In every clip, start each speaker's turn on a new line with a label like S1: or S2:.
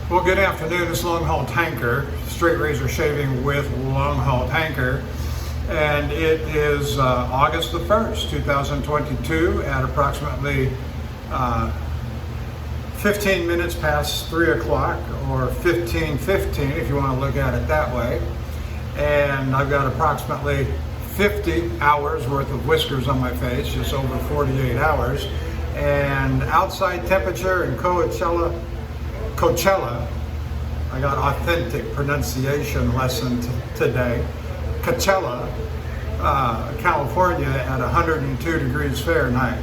S1: Well, good afternoon. It's Longhaultanker, straight razor shaving with Longhaultanker, and it is August the 1st, 2022 at approximately 15 minutes past 3 o'clock, or 15:15 if you want to look at it that way. And I've got approximately 50 hours worth of whiskers on my face, just over 48 hours. And outside temperature in Coachella, I got authentic pronunciation lesson today. Coachella, California at 102 degrees Fahrenheit.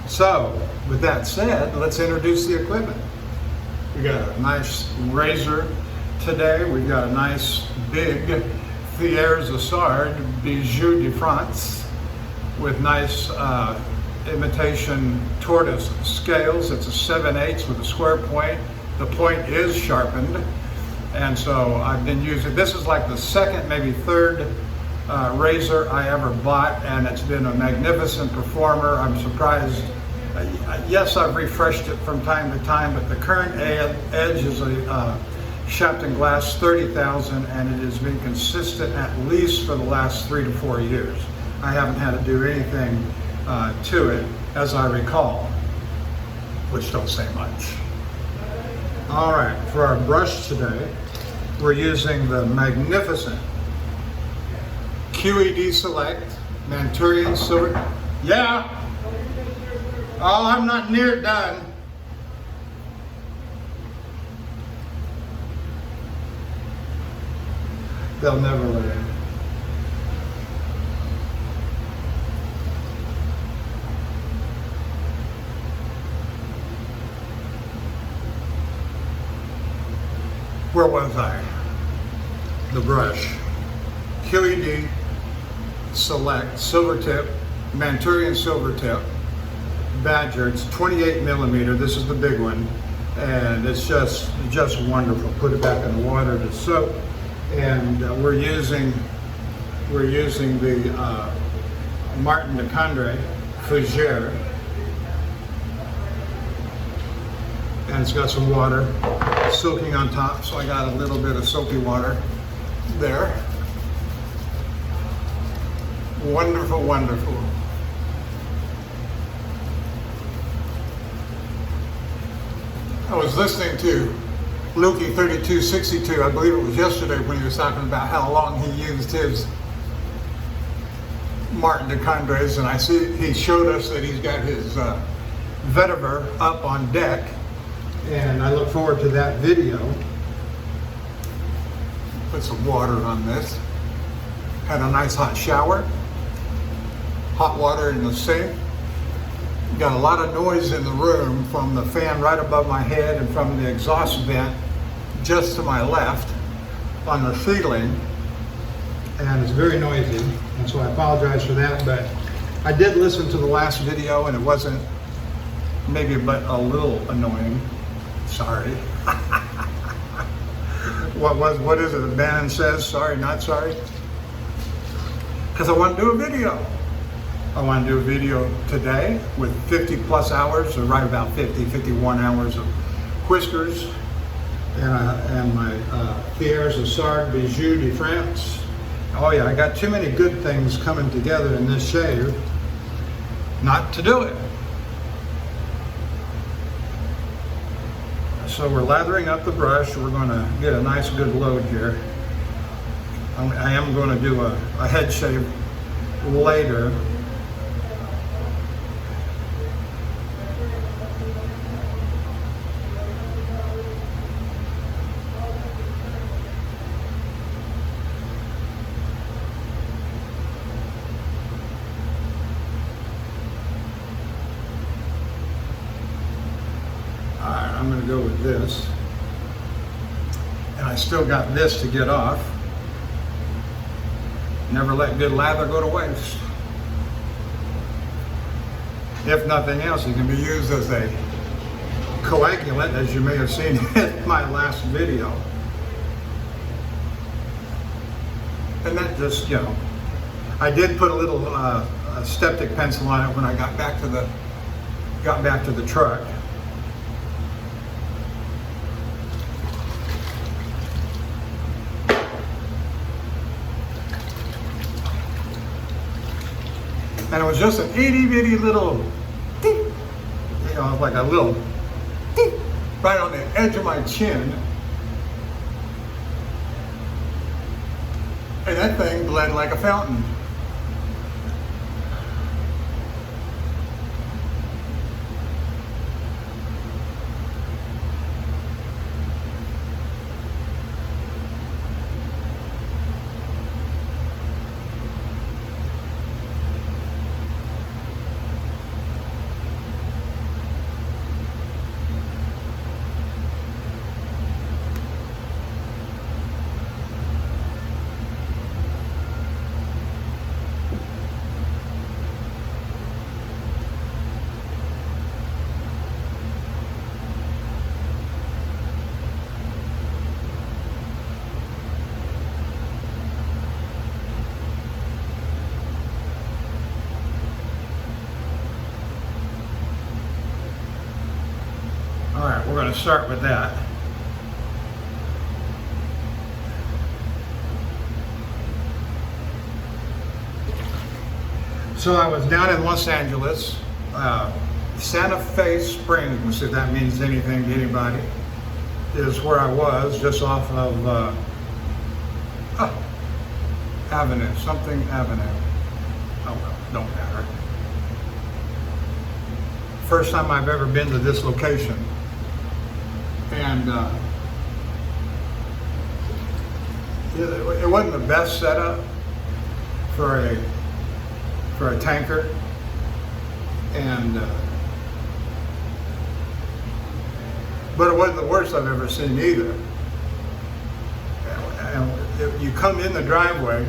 S1: So, with that said, let's introduce the equipment. We got a nice razor today. We've got a nice big Fougere Issard Bijou de France with nice imitation tortoise scales. It's a 7/8 with a square point. The point is sharpened, and so I've been using, this is like the second, maybe third razor I ever bought, and it's been a magnificent performer. I'm surprised. Yes, I've refreshed it from time to time, but the current edge is a Shapton Glass 30,000, and it has been consistent at least for the last 3 to 4 years. I haven't had to do anything to it, as I recall, which don't say much. All right, for our brush today, we're using the magnificent QED Select Manchurian Silver. Yeah. Oh, I'm not near done. They'll never learn. Where was I? The brush. QED Select Silvertip, Manchurian Silvertip Badger. It's 28 millimeter. This is the big one, and it's just wonderful. Put it back in the water to soak, and we're using the Martin de Candre Fougere, and it's got some water soaking on top, so I got a little bit of soapy water there. Wonderful, wonderful. I was listening to Lukey 3262, I believe it was yesterday, when he was talking about how long he used his Martin de Candres, and I see he showed us that he's got his vetiver up on deck, and I look forward to that video. Put some water on this. Had a nice hot shower. Hot water in the sink. Got a lot of noise in the room from the fan right above my head and from the exhaust vent just to my left on the ceiling, and it's very noisy, and so I apologize for that. But I did listen to the last video, and it wasn't maybe but a little annoying. Sorry. What is it that Bannon says? Sorry, not sorry? Because I want to do a video. I want to do a video today with 50 plus hours, or right about 50, 51 hours of whiskers, and my Fougere Issard Bijou de France. Oh yeah, I got too many good things coming together in this shave not to do it. So we're lathering up the brush. We're going to get a nice good load here. I am going to do a head shave later. I'm going to go with this, and I still got this to get off. Never let good lather go to waste. If nothing else, it can be used as a coagulant, as you may have seen in my last video. And that just, you know, I did put a little Steptic pencil on it when I got back to the truck. And it was just an itty bitty little, ding, you know, like a little ding, right on the edge of my chin. And that thing bled like a fountain. All right, we're going to start with that. So I was down in Los Angeles, Santa Fe Springs, if that means anything to anybody, is where I was, just off of Avenue, something Avenue. Oh well, don't matter. First time I've ever been to this location. And it wasn't the best setup for a tanker, and but it wasn't the worst I've ever seen either. And you come in the driveway,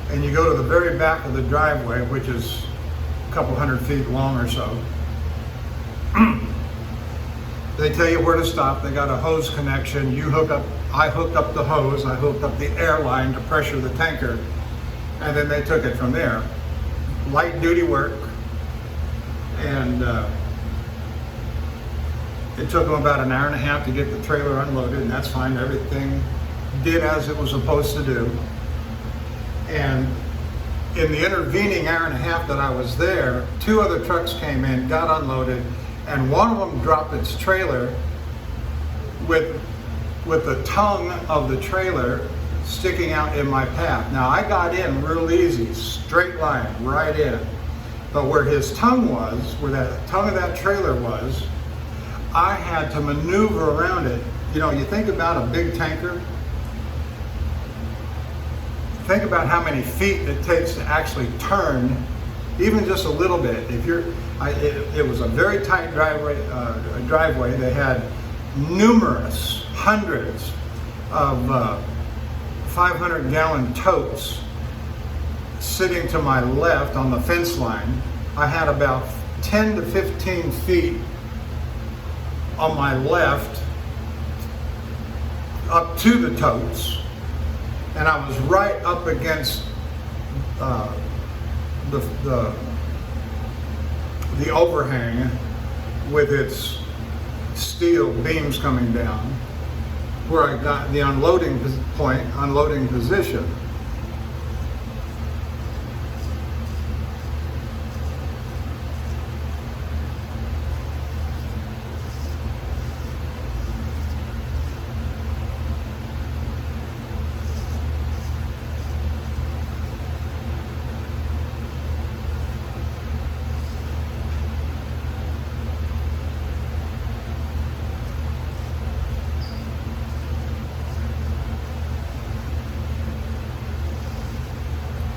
S1: and you go to the very back of the driveway, which is a couple 100 feet long or so. They tell you where to stop. They got a hose connection. You hook up. I hooked up the hose. I hooked up the air line to pressure the tanker, and then they took it from there. Light duty work, and it took them about an hour and a half to get the trailer unloaded, and that's fine. Everything did as it was supposed to do. And in the intervening hour and a half that I was there, 2 other trucks came in, got unloaded, and one of them dropped its trailer with the tongue of the trailer sticking out in my path. Now I got in real easy, straight line, right in. But where his tongue was, where that tongue of that trailer was, I had to maneuver around it. You know, you think about a big tanker, think about how many feet it takes to actually turn, even just a little bit. If you're, it was a very tight driveway. They had numerous, hundreds of 500-gallon totes sitting to my left on the fence line. I had about 10 to 15 feet on my left up to the totes, and I was right up against the overhang with its steel beams coming down, where I got the unloading position.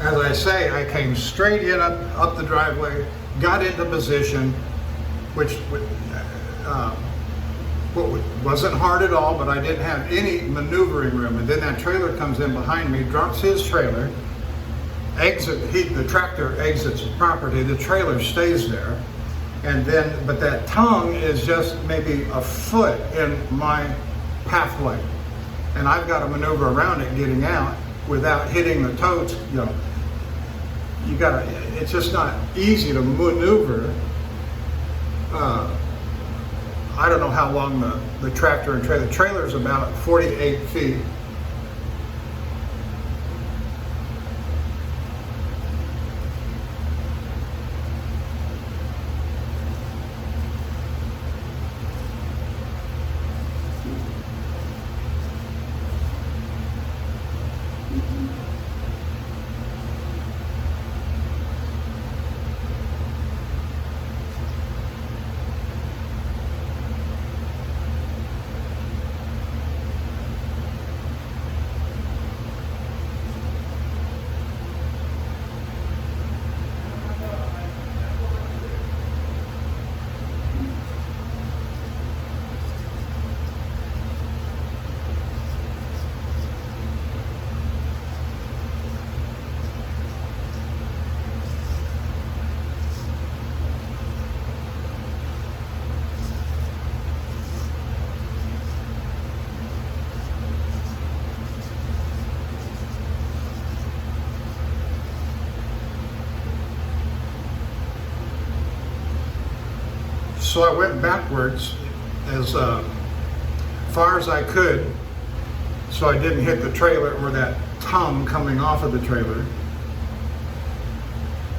S1: As I say, I came straight in up the driveway, got into position, which wasn't hard at all, but I didn't have any maneuvering room. And then that trailer comes in behind me, drops his trailer, the tractor exits the property, the trailer stays there, and then, but that tongue is just maybe a foot in my pathway, and I've got to maneuver around it getting out without hitting the totes. You know, it's just not easy to maneuver. I don't know how long the tractor and trailer. The trailer is about 48 feet. So I went backwards as far as I could so I didn't hit the trailer or that tongue coming off of the trailer.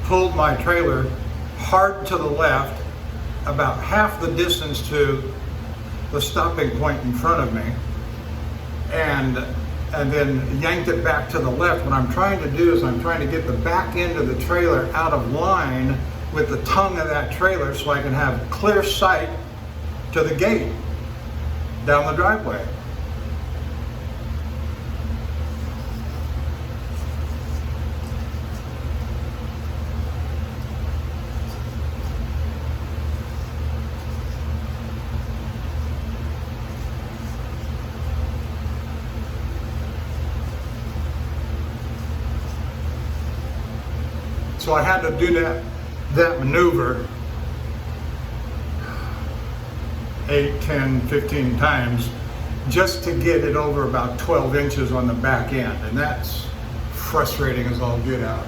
S1: Pulled my trailer hard to the left, about half the distance to the stopping point in front of me, and then yanked it back to the left. What I'm trying to do is I'm trying to get the back end of the trailer out of line with the tongue of that trailer so I can have clear sight to the gate down the driveway. So I had to do that maneuver 8, 10, 15 times just to get it over about 12 inches on the back end. And that's frustrating as all get out.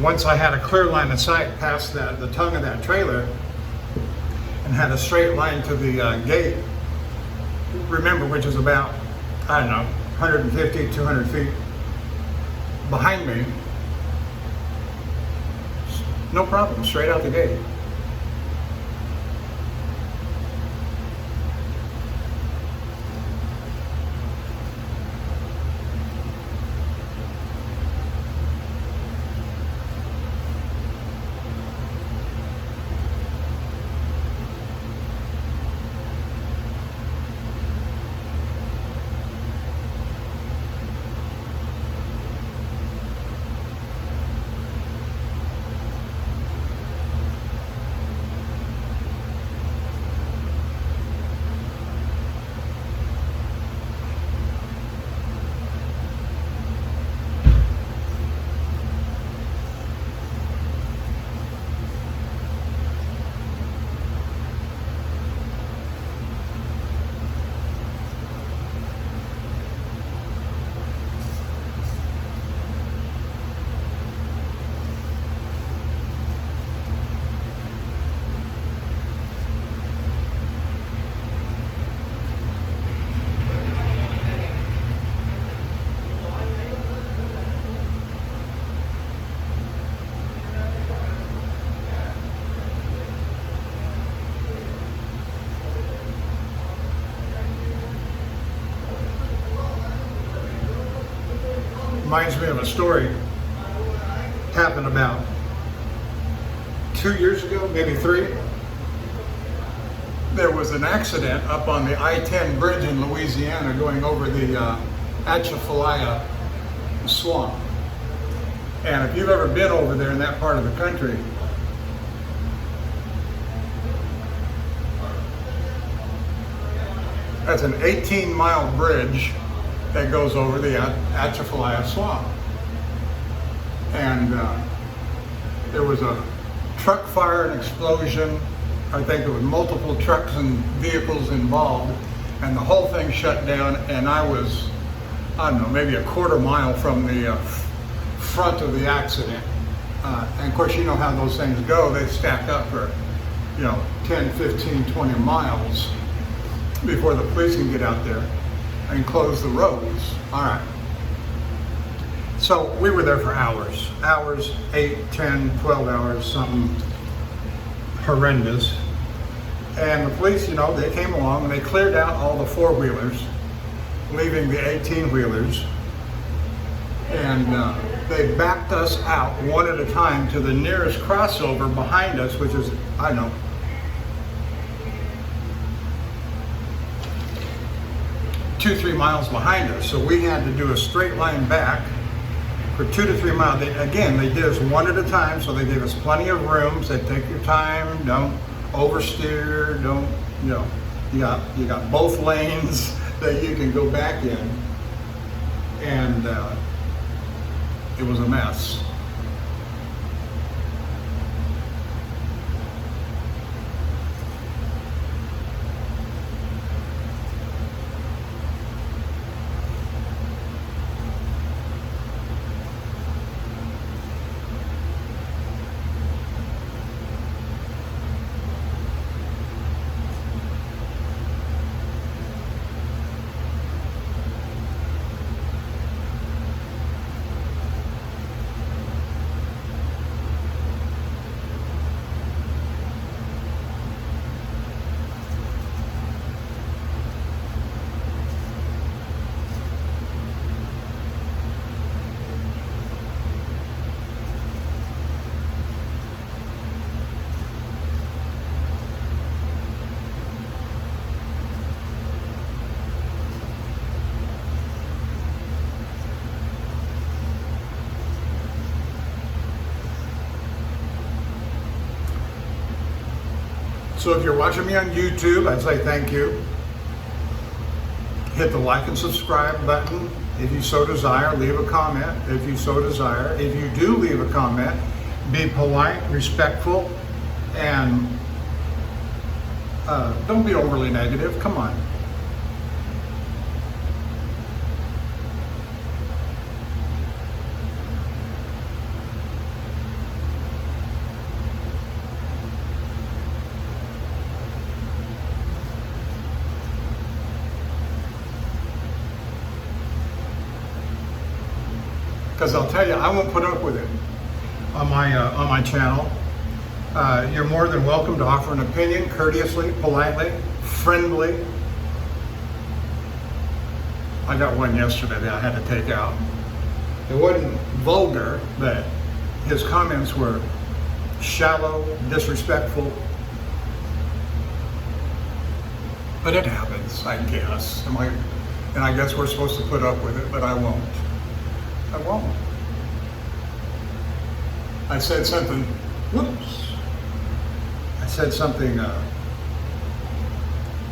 S1: Once I had a clear line of sight past the tongue of that trailer and had a straight line to the gate, remember, which is about, I don't know, 150, 200 feet behind me, no problem, straight out the gate. Reminds me of a story happened about 2 years ago, maybe 3. There was an accident up on the I-10 bridge in Louisiana going over the Atchafalaya swamp. And if you've ever been over there in that part of the country, that's an 18-mile bridge that goes over the Atchafalaya swamp. And there was a truck fire and explosion. I think there were multiple trucks and vehicles involved, and the whole thing shut down, and I was, I don't know, maybe a quarter mile from the front of the accident. And of course, you know how those things go. They stack up for, 10, 15, 20 miles before the police can get out there and close the roads. All right. So we were there for hours, 8, 10, 12 hours, something horrendous. And the police, they came along and they cleared out all the 4-wheelers, leaving the 18-wheelers. And they backed us out one at a time to the nearest crossover behind us, which is, I don't know, 2-3 miles behind us. So we had to do a straight line back for 2 to 3 miles. Again, they did us one at a time, so they gave us plenty of room. Said, take your time, don't oversteer, don't, you know, you got both lanes that you can go back in. And it was a mess. So if you're watching me on YouTube, I'd say thank you. Hit the like and subscribe button. If you so desire, leave a comment. If you so desire, if you do leave a comment, be polite, respectful, and don't be overly negative. Come on. Because I'll tell you, I won't put up with it on my channel. You're more than welcome to offer an opinion, courteously, politely, friendly. I got one yesterday that I had to take out. It wasn't vulgar, but his comments were shallow, disrespectful. But it happens, I guess. And I guess we're supposed to put up with it, but I won't. I won't. I said something, whoops. I said something on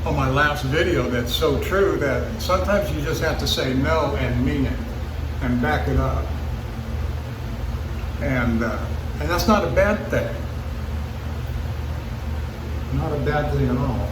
S1: my last video that's so true that sometimes you just have to say no and mean it and back it up. And that's not a bad thing. Not a bad thing at all.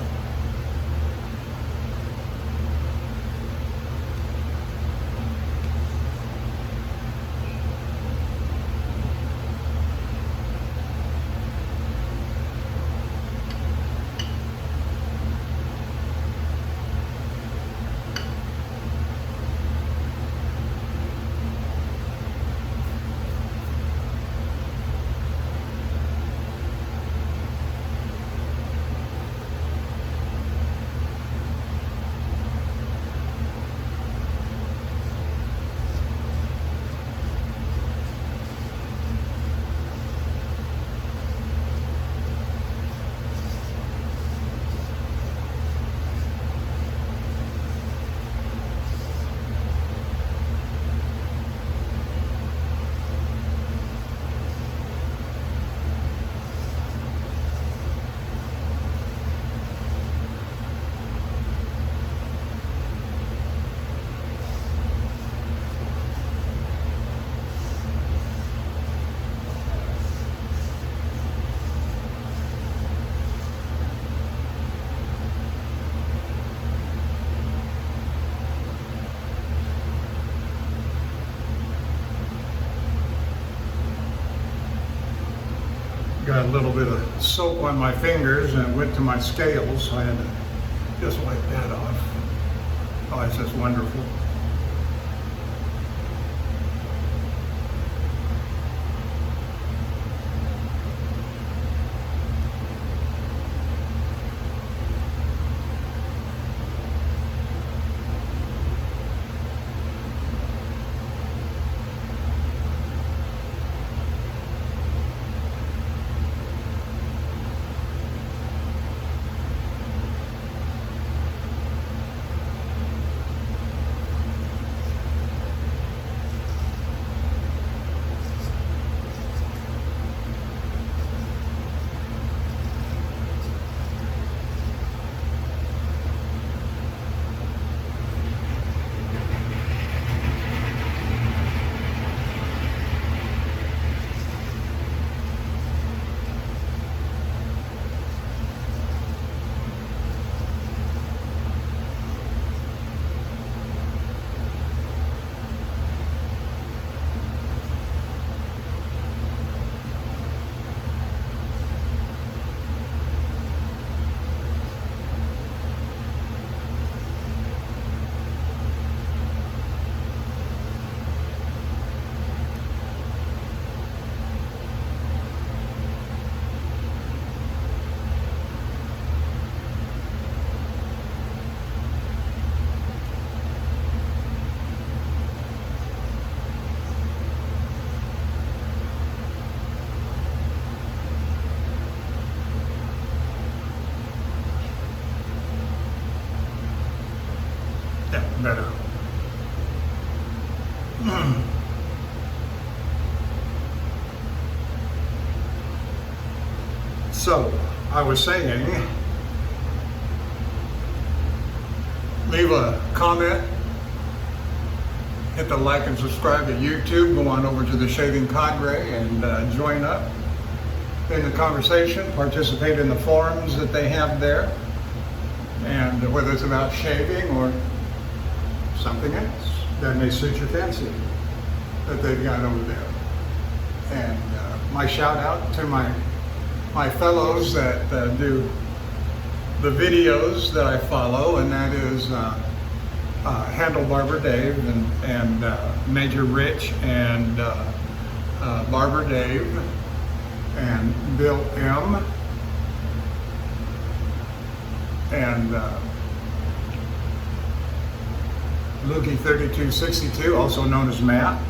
S1: Got a little bit of soap on my fingers and it went to my scales, so I had to just wipe that off. Oh, it's just wonderful. better. So, I was saying, leave a comment, hit the like and subscribe to YouTube, go on over to the Shaving Candre and join up in the conversation, participate in the forums that they have there, and whether it's about shaving or something else that may suit your fancy that they've got over there. And my shout out to my fellows that do the videos that I follow, and that is Handle Barber Dave and Major Rich and Barber Dave and Bill M. and Loogie 3262, also known as Matt,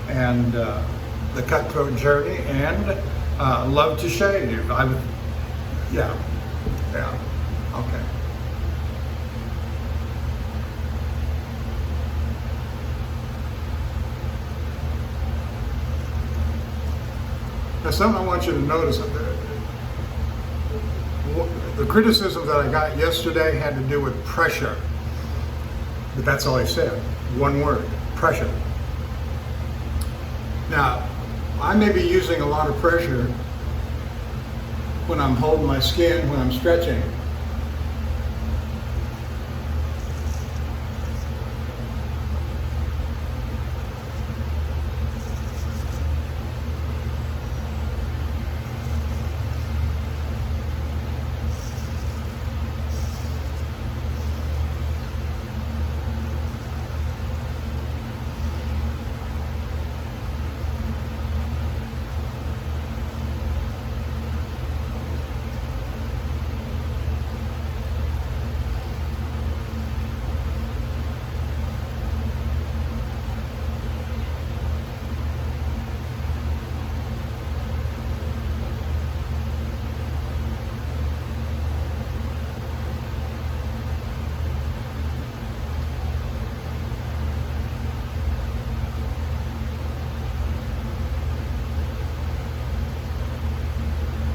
S1: and the Cutthroat Journey, and Love to Shave. Yeah, okay. Now, something I want you to notice, the criticism that I got yesterday had to do with pressure. But that's all I said, one word, pressure. Now, I may be using a lot of pressure when I'm holding my skin, when I'm stretching.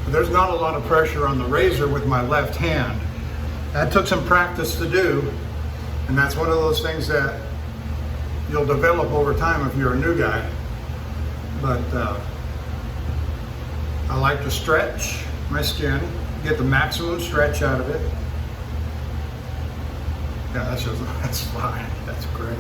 S1: There's not a lot of pressure on the razor with my left hand. That took some practice to do, and that's one of those things that you'll develop over time if you're a new guy. But I like to stretch my skin, get the maximum stretch out of it. Yeah, that's fine. That's great.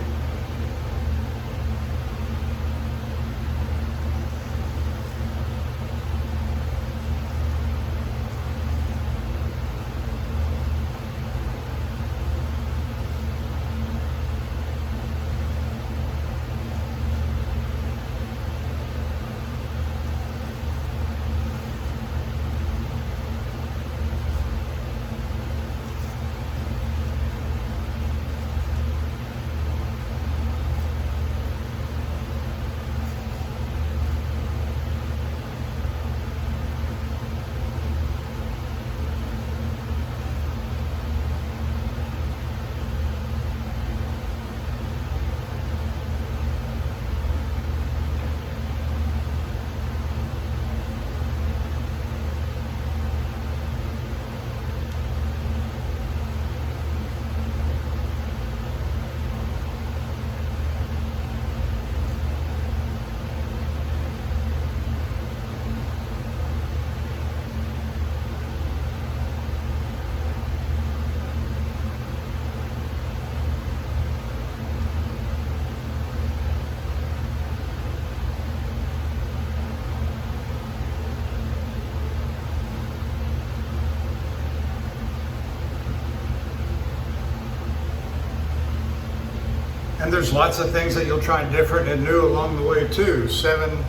S1: And there's lots of things that you'll try different and new along the way too. 7+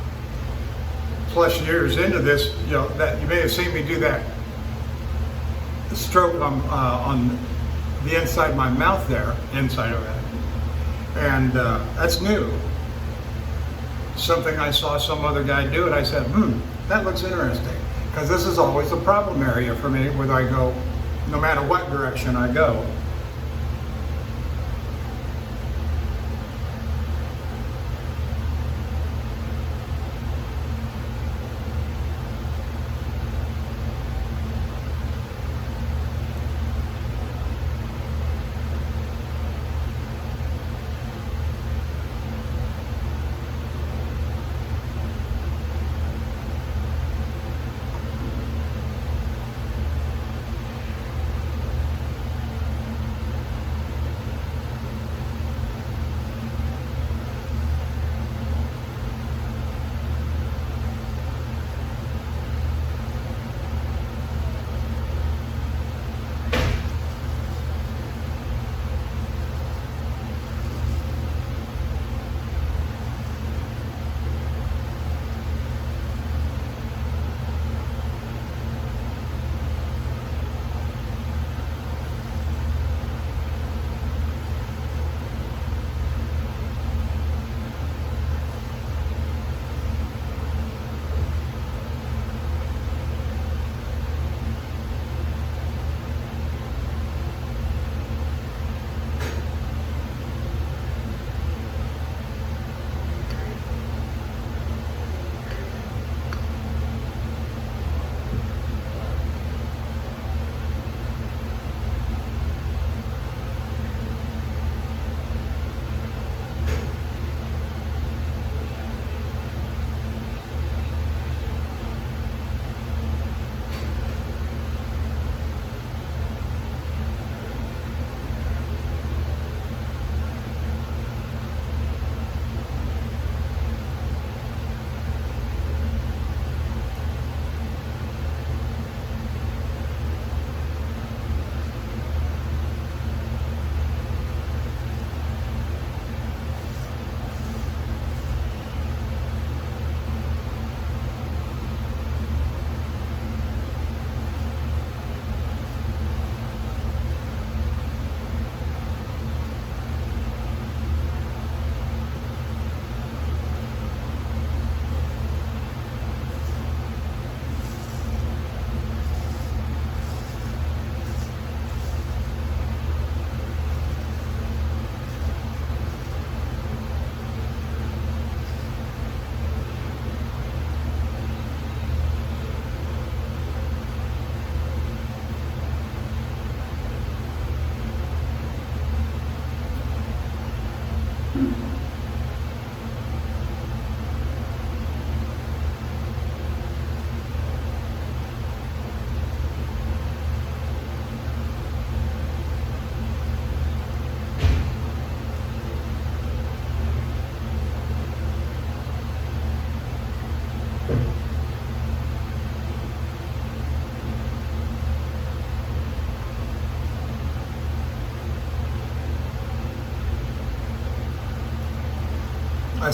S1: years into this, you know, that you may have seen me do that stroke on the inside of my mouth there, inside of it. And that's new. Something I saw some other guy do, and I said, that looks interesting. Because this is always a problem area for me, whether I go, no matter what direction I go.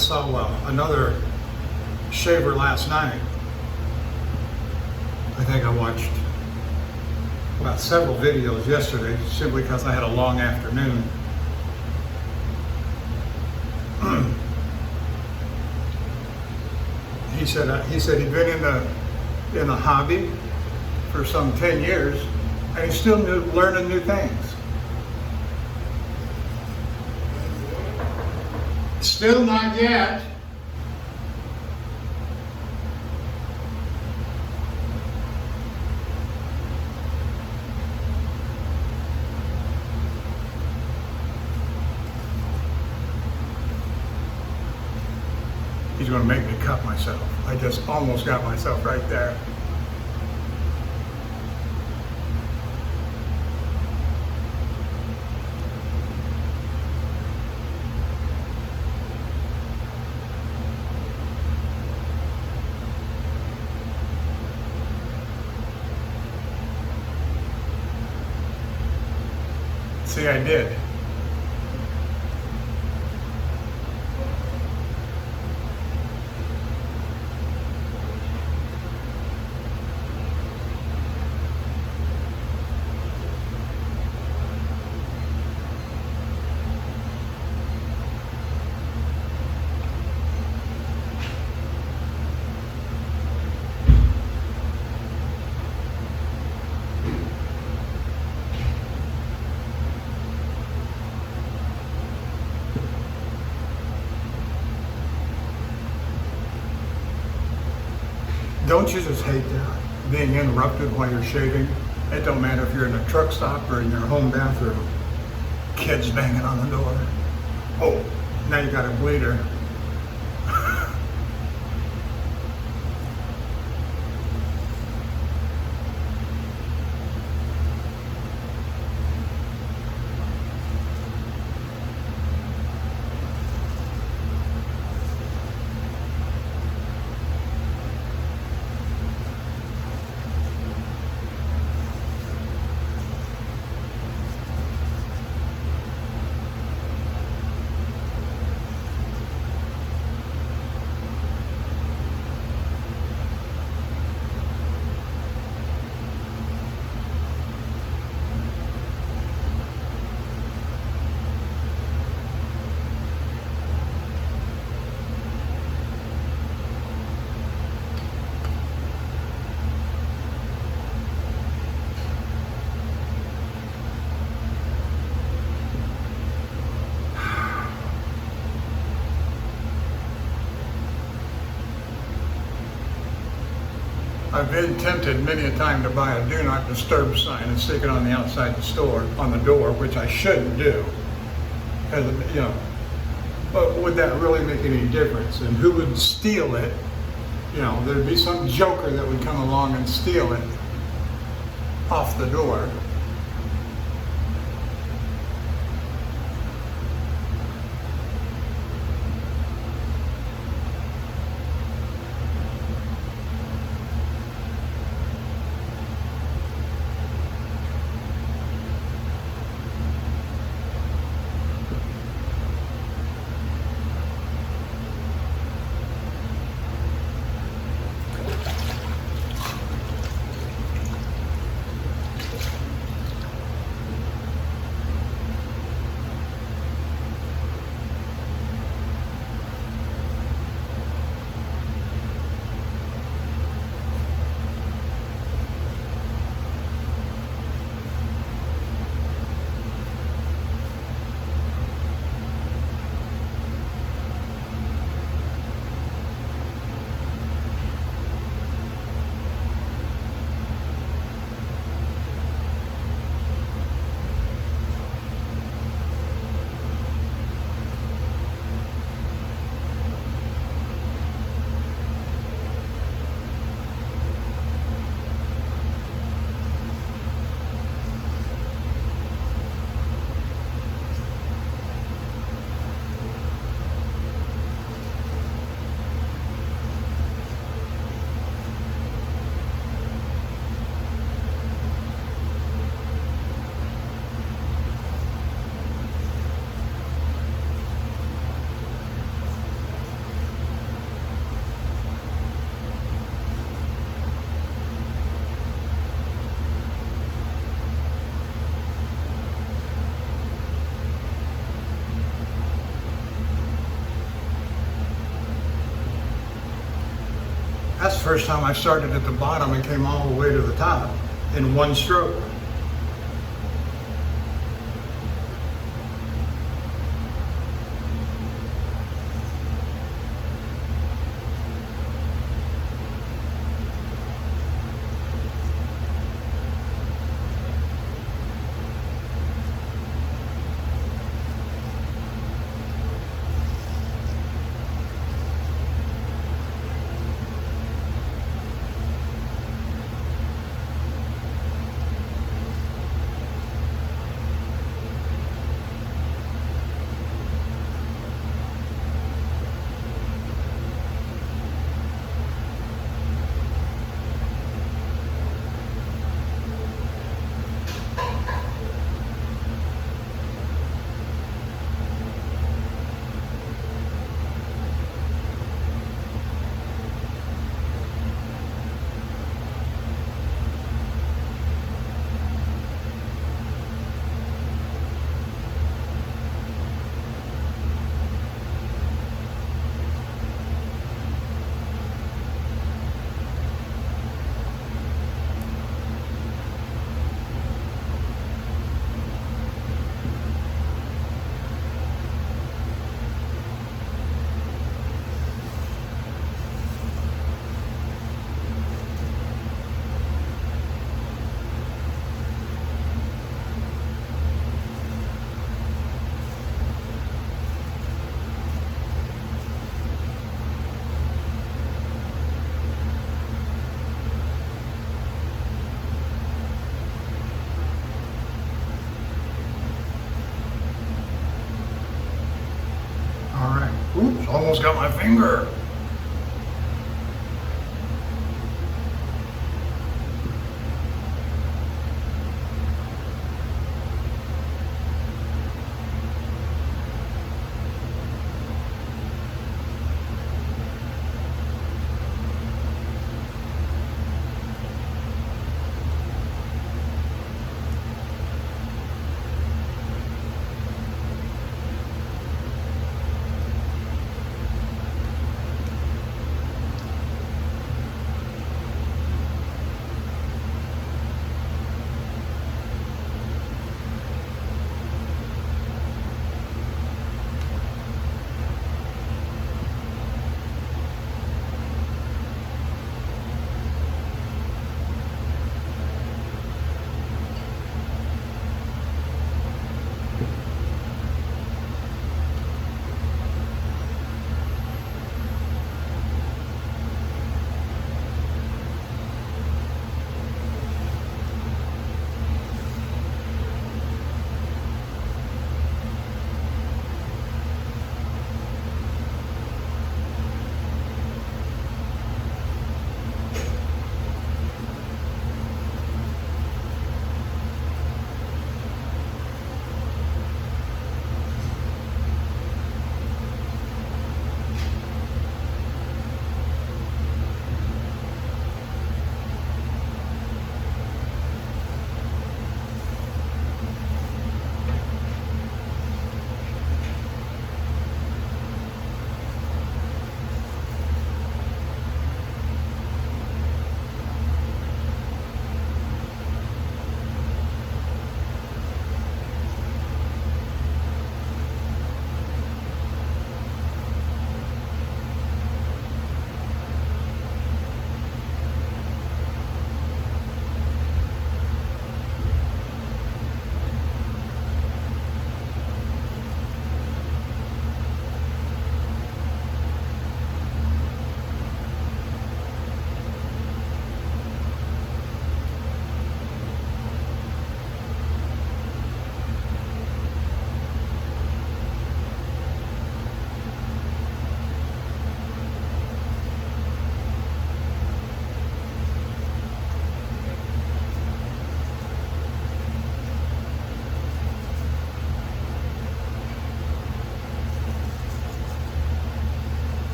S1: saw another shaver last night. I think I watched several videos yesterday simply because I had a long afternoon. He said he'd been in the hobby for some 10 years, and he's still learning new things. Still not yet. He's going to make me cut myself. I just almost got myself right there. See, I did. Don't you just hate that? Being interrupted while you're shaving? It don't matter if you're in a truck stop or in your home bathroom. Kids banging on the door. Oh, now you got a bleeder. I've been tempted many a time to buy a do not disturb sign and stick it on the outside the store, on the door, which I shouldn't do. Because, but would that really make any difference? And who would steal it? There'd be some joker that would come along and steal it off the door. That's the first time I started at the bottom and came all the way to the top in one stroke. Oops, almost got my finger.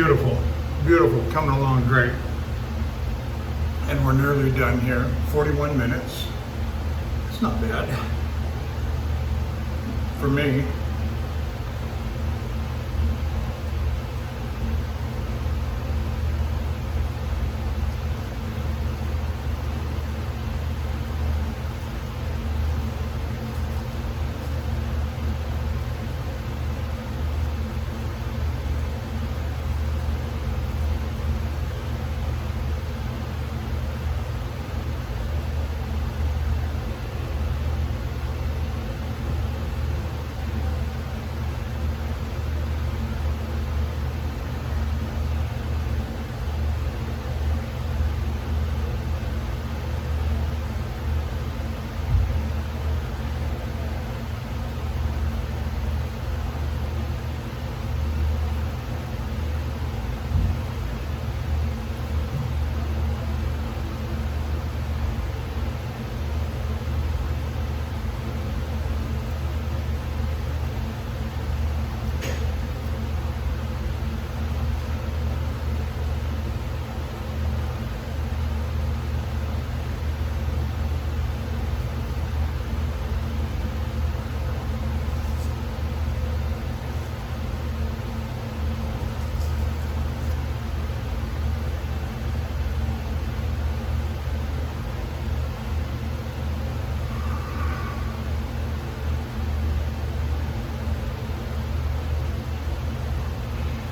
S1: beautiful, beautiful, coming along great. And we're nearly done here, 41 minutes. It's not bad for me.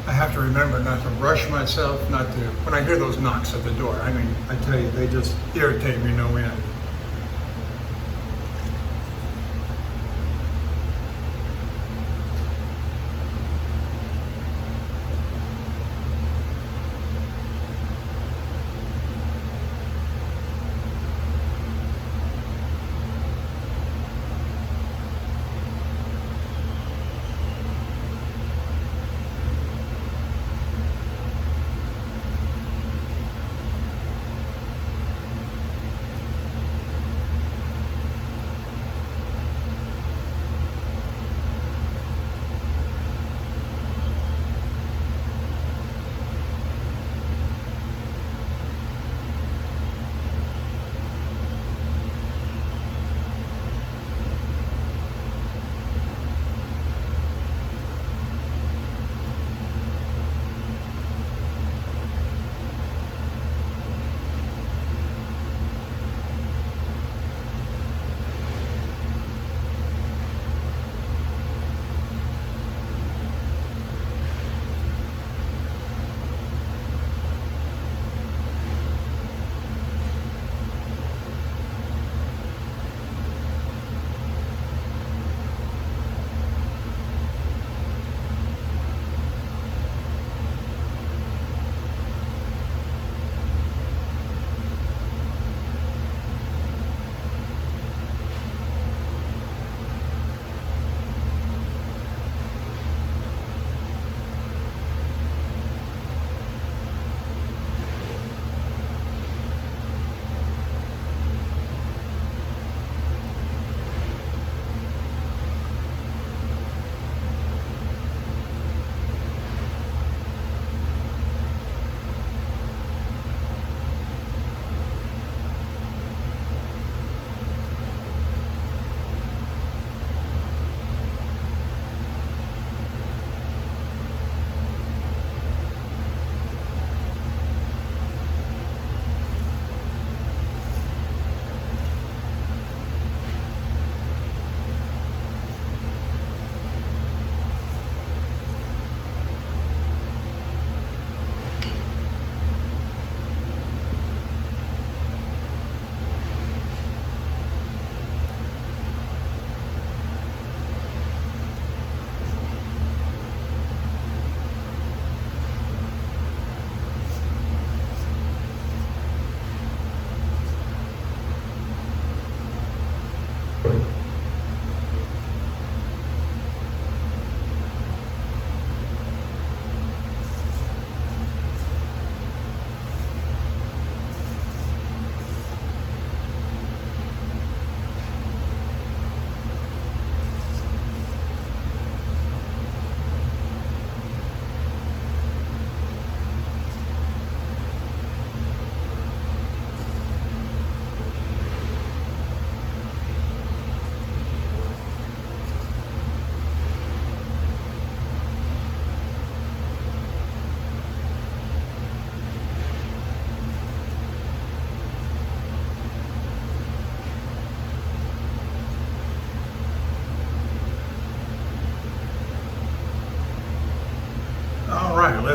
S1: I have to remember not to rush myself, when I hear those knocks at the door, I mean, I tell you, they just irritate me no end.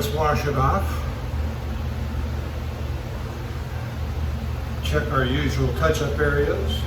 S1: just wash it off. Check our usual touch-up areas.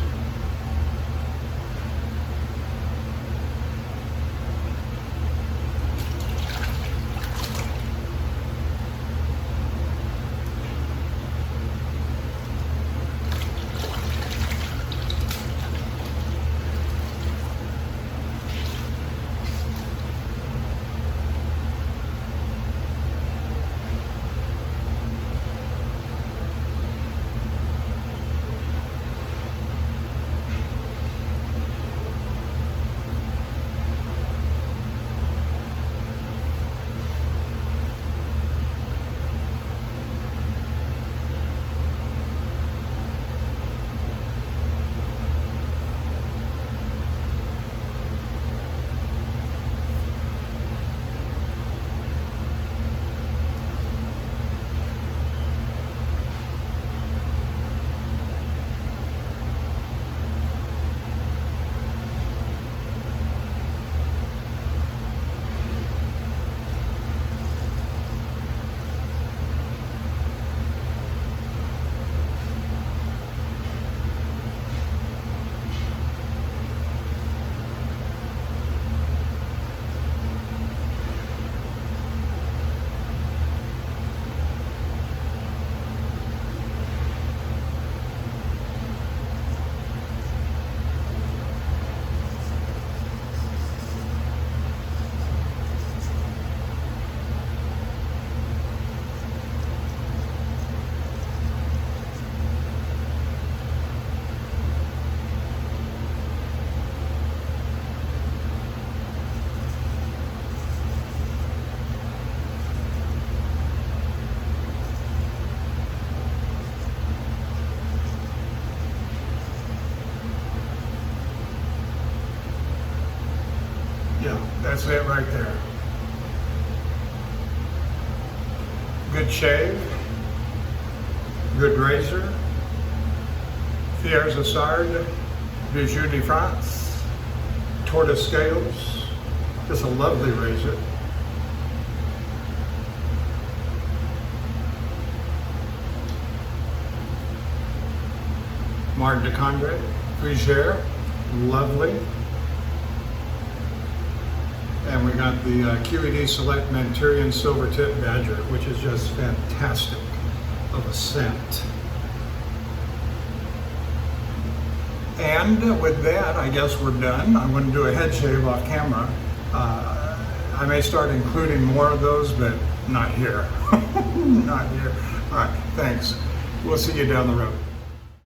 S1: Yeah, that's it right there. Good shave, good razor, Fougere Issard, Bijou de France, tortoise scales, just a lovely razor. Marc de Candre, Fougere, lovely. And we got the QED Select Manchurian Silvertip Badger, which is just fantastic of a scent. And with that, I guess we're done. I'm going to do a head shave off camera. I may start including more of those, but not here. Not here. All right, thanks. We'll see you down the road.